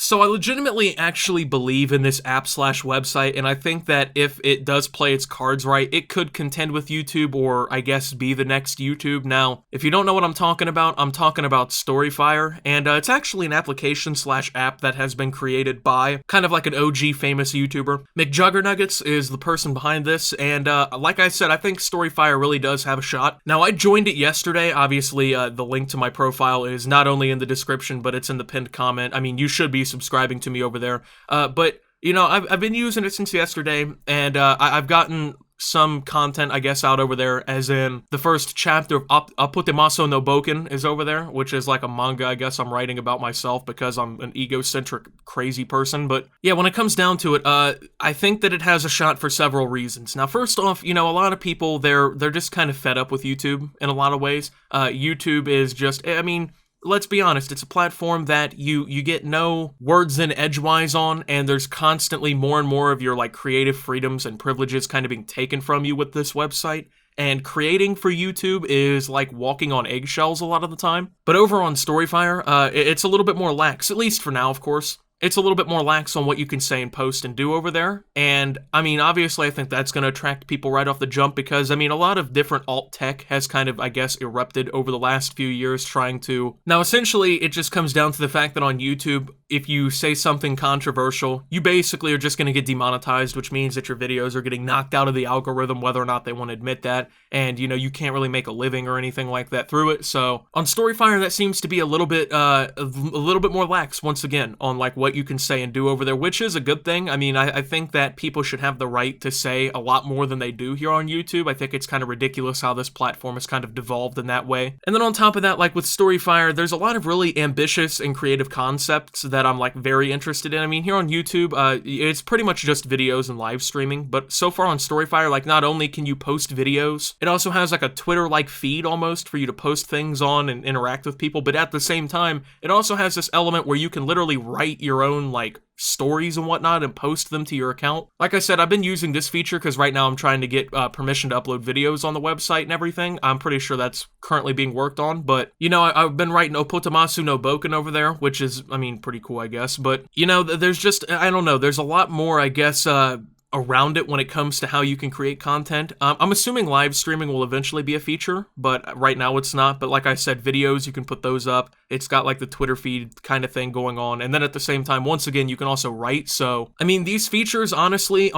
So I legitimately actually believe in this app/website, and I think that if it does play its cards right, it could contend with YouTube, or I guess be the next YouTube. Now, if you don't know what I'm talking about Storyfire, and it's actually an application/app that has been created by kind of like an OG famous YouTuber. McJuggernuggets is the person behind this, and like I said, I think Storyfire really does have a shot. Now, I joined it yesterday. Obviously, the link to my profile is not only in the description, but it's in the pinned comment. I mean, you should be subscribing to me over there. But, you know, I've been using it since yesterday, and I've gotten some content, I guess, out over there, as in the first chapter of Optimus Exo is over there, which is like a manga, I guess, I'm writing about myself because I'm an egocentric, crazy person. But yeah, when it comes down to it, I think that it has a shot for several reasons. Now, first off, you know, a lot of people, they're just kind of fed up with YouTube in a lot of ways. YouTube is just, I mean, let's be honest, it's a platform that you get no words in edgewise on, and there's constantly more and more of your like creative freedoms and privileges kind of being taken from you with this website. And creating for YouTube is like walking on eggshells a lot of the time. But over on Storyfire, it's a little bit more lax, at least for now, of course. It's a little bit more lax on what you can say and post and do over there. And, I mean, obviously, I think that's going to attract people right off the jump because, I mean, a lot of different alt tech has kind of, I guess, erupted over the last few years trying to... Now, essentially, it just comes down to the fact that on YouTube, if you say something controversial, you basically are just going to get demonetized, which means that your videos are getting knocked out of the algorithm, whether or not they want to admit that. And, you know, you can't really make a living or anything like that through it. So, on Storyfire, that seems to be a little bit more lax, once again, on, like, what you can say and do over there, which is a good thing. I mean, I think that people should have the right to say a lot more than they do here on YouTube. I think it's kind of ridiculous how this platform has kind of devolved in that way. And then on top of that, like with Storyfire, there's a lot of really ambitious and creative concepts that I'm like very interested in. I mean, here on YouTube, it's pretty much just videos and live streaming, but so far on Storyfire, like not only can you post videos, it also has like a Twitter-like feed almost for you to post things on and interact with people, but at the same time, it also has this element where you can literally write your own like stories and whatnot and post them to your account. Like I said, I've been using this feature because right now I'm trying to get permission to upload videos on the website and everything. I'm pretty sure that's currently being worked on, but you know, I've been writing Opotamasu no Boken over there, which is, I mean, pretty cool, I guess. But you know, there's just, I don't know, there's a lot more, I guess, around it when it comes to how you can create content. I'm assuming live streaming will eventually be a feature, but right now it's not. But like I said, videos, you can put those up. It's got like the Twitter feed kind of thing going on. And then at the same time, once again, you can also write. So, I mean, these features honestly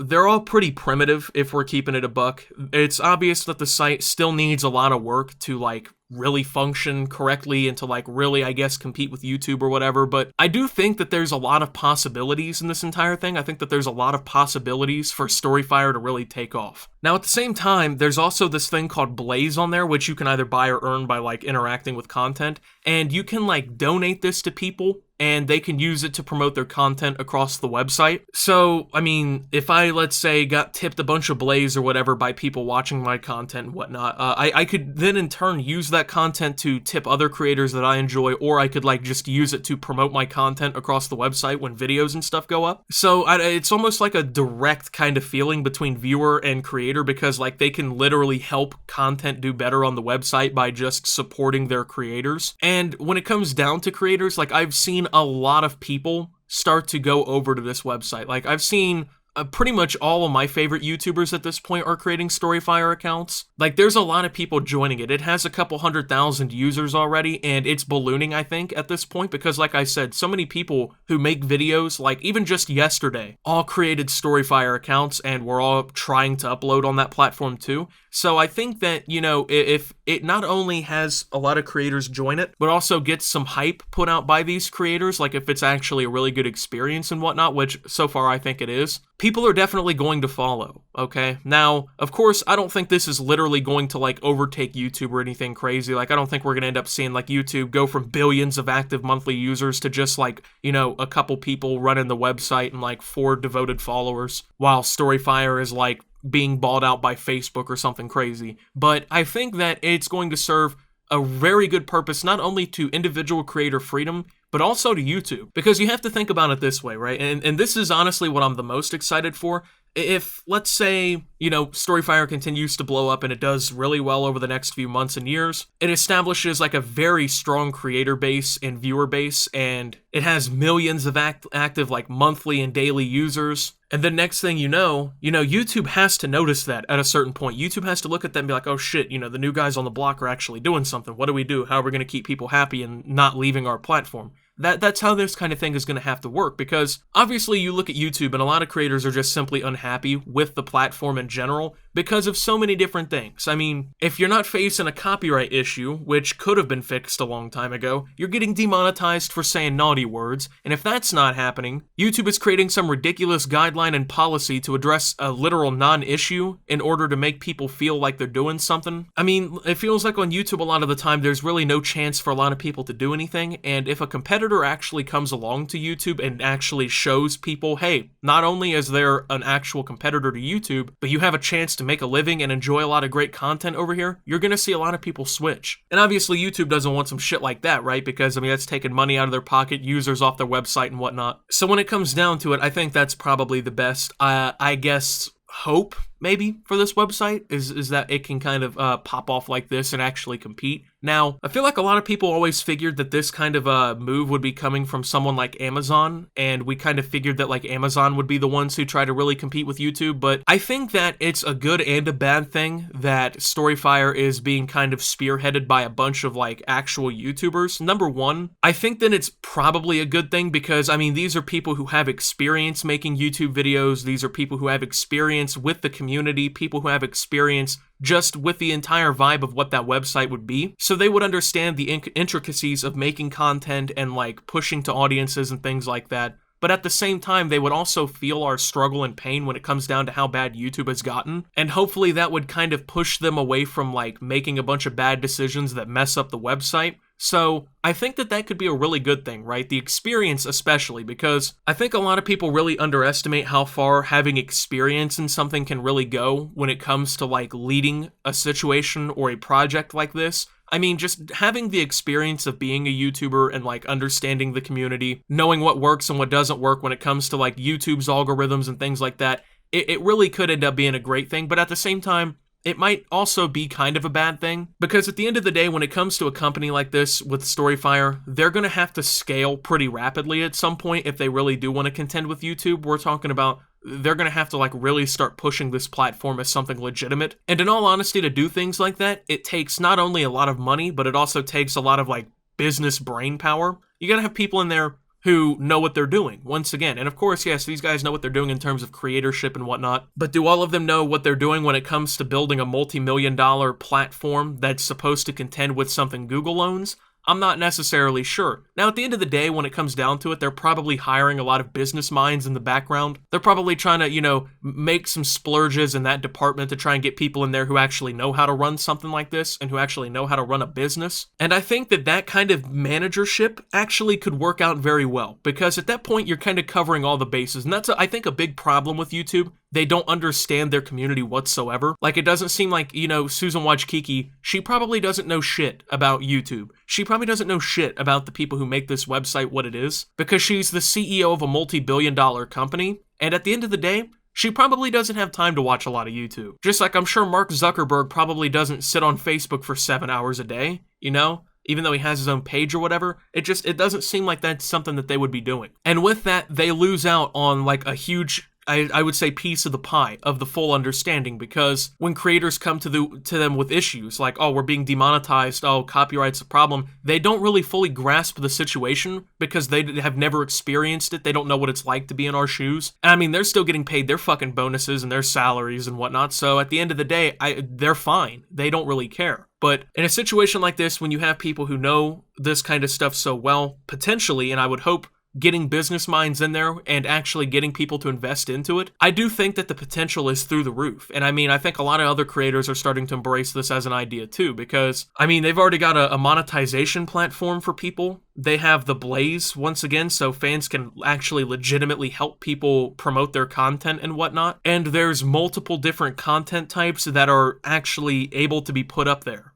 they're all pretty primitive if we're keeping it a buck. It's obvious that the site still needs a lot of work to like really function correctly and to like really, I guess, compete with YouTube or whatever, but I do think that there's a lot of possibilities in this entire thing. I think that there's a lot of possibilities for Storyfire to really take off. Now, at the same time, there's also this thing called Blaze on there, which you can either buy or earn by like interacting with content, and you can like donate this to people and they can use it to promote their content across the website. So, I mean, if I, let's say, got tipped a bunch of Blaze or whatever by people watching my content and whatnot, I could then in turn use that content to tip other creators that I enjoy, or I could like just use it to promote my content across the website when videos and stuff go up. So it's almost like a direct kind of feeling between viewer and creator, because like they can literally help content do better on the website by just supporting their creators. And when it comes down to creators, like I've seen a lot of people start to go over to this website. Like I've seen pretty much all of my favorite YouTubers at this point are creating Storyfire accounts. Like there's a lot of people joining it. It has a couple 100,000 users already, and it's ballooning, I think, at this point, because like I said, so many people who make videos, like even just yesterday, all created Storyfire accounts and were all trying to upload on that platform too. So I think that, you know, if it not only has a lot of creators join it, but also gets some hype put out by these creators, like if it's actually a really good experience and whatnot, which so far I think it is, people are definitely going to follow, okay? Now, of course, I don't think this is literally going to like overtake YouTube or anything crazy. Like I don't think we're going to end up seeing like YouTube go from billions of active monthly users to just like, you know, a couple people running the website and like 4 devoted followers, while Storyfire is like being bought out by Facebook or something crazy. But I think that it's going to serve a very good purpose, not only to individual creator freedom, but also to YouTube. Because you have to think about it this way, right? And this is honestly what I'm the most excited for. if, let's say, Storyfire continues to blow up and it does really well over the next few months and years, it establishes like a very strong creator base and viewer base, and it has millions of active like monthly and daily users. And the next thing you know, YouTube has to notice that at a certain point. YouTube has to look at that and be like, oh shit, the new guys on the block are actually doing something. What do we do? How are we going to keep people happy and not leaving our platform? That's how this kind of thing is going to have to work, because obviously you look at YouTube and a lot of creators are just simply unhappy with the platform in general because of so many different things. I mean, if you're not facing a copyright issue, which could have been fixed a long time ago, you're getting demonetized for saying naughty words, and if that's not happening, YouTube is creating some ridiculous guideline and policy to address a literal non-issue in order to make people feel like they're doing something. I mean, it feels like on YouTube a lot of the time there's really no chance for a lot of people to do anything, and if a competitor actually comes along to YouTube and actually shows people, hey, not only is there an actual competitor to YouTube, but you have a chance to make a living and enjoy a lot of great content over here, you're gonna see a lot of people switch. And obviously YouTube doesn't want some shit like that, right? Because, I mean, that's taking money out of their pocket, users off their website and whatnot. So when it comes down to it, I think that's probably the best, I guess, hope maybe for this website is that it can kind of pop off like this and actually compete. Now, I feel like a lot of people always figured that this kind of move would be coming from someone like Amazon, and we kind of figured that like Amazon would be the ones who try to really compete with YouTube, but I think that it's a good and a bad thing that Storyfire is being kind of spearheaded by a bunch of like actual YouTubers. Number one, I think that it's probably a good thing because, I mean, these are people who have experience making YouTube videos, these are people who have experience with the community, people who have experience just with the entire vibe of what that website would be. So they would understand the intricacies of making content and like pushing to audiences and things like that. But at the same time, they would also feel our struggle and pain when it comes down to how bad YouTube has gotten. And hopefully that would kind of push them away from like making a bunch of bad decisions that mess up the website. So I think that that could be a really good thing, right? The experience especially, because I think a lot of people really underestimate how far having experience in something can really go when it comes to like leading a situation or a project like this. I mean, just having the experience of being a YouTuber and like understanding the community, knowing what works and what doesn't work when it comes to like YouTube's algorithms and things like that, it really could end up being a great thing. But at the same time, it might also be kind of a bad thing, because at the end of the day, when it comes to a company like this with Storyfire, they're going to have to scale pretty rapidly at some point if they really do want to contend with YouTube. We're talking about they're going to have to like really start pushing this platform as something legitimate. And in all honesty, to do things like that, it takes not only a lot of money, but it also takes a lot of like business brain power. You got to have people in there who know what they're doing, once again. And of course, yes, these guys know what they're doing in terms of creatorship and whatnot, but do all of them know what they're doing when it comes to building a multi-million-dollar platform that's supposed to contend with something Google owns? I'm not necessarily sure. Now, at the end of the day, when it comes down to it, they're probably hiring a lot of business minds in the background. They're probably trying to, make some splurges in that department to try and get people in there who actually know how to run something like this and who actually know how to run a business. And I think that that kind of managership actually could work out very well, because at that point, you're kind of covering all the bases. And that's, I think, a big problem with YouTube. They don't understand their community whatsoever. Like, it doesn't seem like, Susan Wojcicki, she probably doesn't know shit about YouTube. She probably doesn't know shit about the people who make this website what it is, because she's the CEO of a multi-billion-dollar company, and at the end of the day, she probably doesn't have time to watch a lot of YouTube. Just like I'm sure Mark Zuckerberg probably doesn't sit on Facebook for 7 hours a day, even though he has his own page or whatever. It doesn't seem like that's something that they would be doing. And with that, they lose out on like a huge, I would say, piece of the pie of the full understanding, because when creators come to them with issues like, oh, we're being demonetized, oh, copyright's a problem, they don't really fully grasp the situation because they have never experienced it. They don't know what it's like to be in our shoes. And I mean, they're still getting paid their fucking bonuses and their salaries and whatnot. So at the end of the day, they're fine. They don't really care. But in a situation like this, when you have people who know this kind of stuff so well, potentially, and I would hope getting business minds in there and actually getting people to invest into it, I do think that the potential is through the roof. And I mean, I think a lot of other creators are starting to embrace this as an idea too, because, I mean, they've already got a monetization platform for people. They have the Blaze, once again, so fans can actually legitimately help people promote their content and whatnot. And there's multiple different content types that are actually able to be put up there.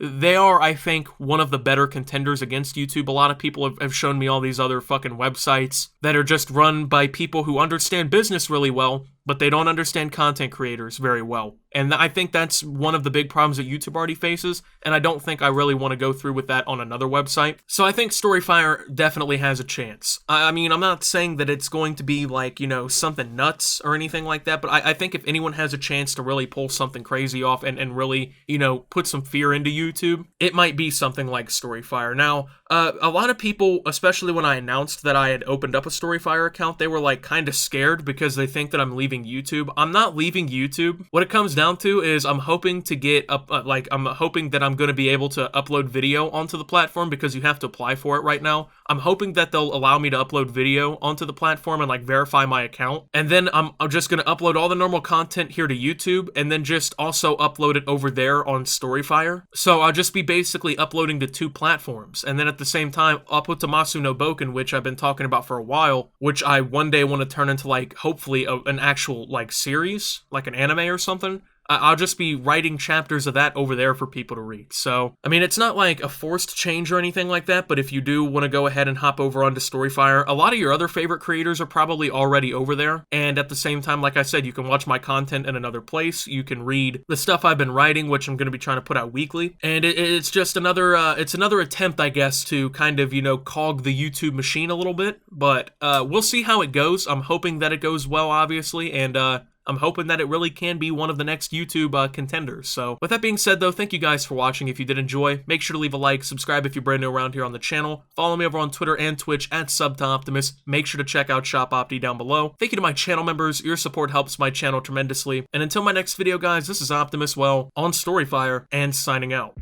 They are, I think, one of the better contenders against YouTube. A lot of people have shown me all these other fucking websites that are just run by people who understand business really well, but they don't understand content creators very well. And I think that's one of the big problems that YouTube already faces, and I don't think I really want to go through with that on another website. So I think Storyfire definitely has a chance. I mean, I'm not saying that it's going to be like, you know, something nuts or anything like that, but I think if anyone has a chance to really pull something crazy off and really, you know, put some fear into YouTube, it might be something like Storyfire. Now, a lot of people, especially when I announced that I had opened up a Storyfire account, they were like kind of scared because they think that I'm leaving YouTube. I'm not leaving YouTube. What it comes down to is I'm hoping to get up, I'm hoping that I'm going to be able to upload video onto the platform because you have to apply for it right now. I'm hoping that they'll allow me to upload video onto the platform and like verify my account. And then I'm just going to upload all the normal content here to YouTube and then just also upload it over there on Storyfire. So I'll just be basically uploading to 2 platforms. And then at the same time, I'll put Tamasu no Boken, which I've been talking about for a while, which I one day want to turn into like, hopefully an actual like series, like an anime or something. I'll just be writing chapters of that over there for people to read. So, I mean, it's not like a forced change or anything like that, but if you do want to go ahead and hop over onto Storyfire, a lot of your other favorite creators are probably already over there. And at the same time, like I said, you can watch my content in another place. You can read the stuff I've been writing, which I'm going to be trying to put out weekly. And it's just another attempt, I guess, to kind of, you know, cog the YouTube machine a little bit. But we'll see how it goes. I'm hoping that it goes well, obviously, and I'm hoping that it really can be one of the next YouTube contenders. So with that being said, though, thank you guys for watching. If you did enjoy, make sure to leave a like, subscribe if you're brand new around here on the channel, follow me over on Twitter and Twitch at SubToOptimus. Make sure to check out Shop Opti down below. Thank you to my channel members. Your support helps my channel tremendously. And until my next video, guys, this is Optimus, well, on Storyfire, and signing out.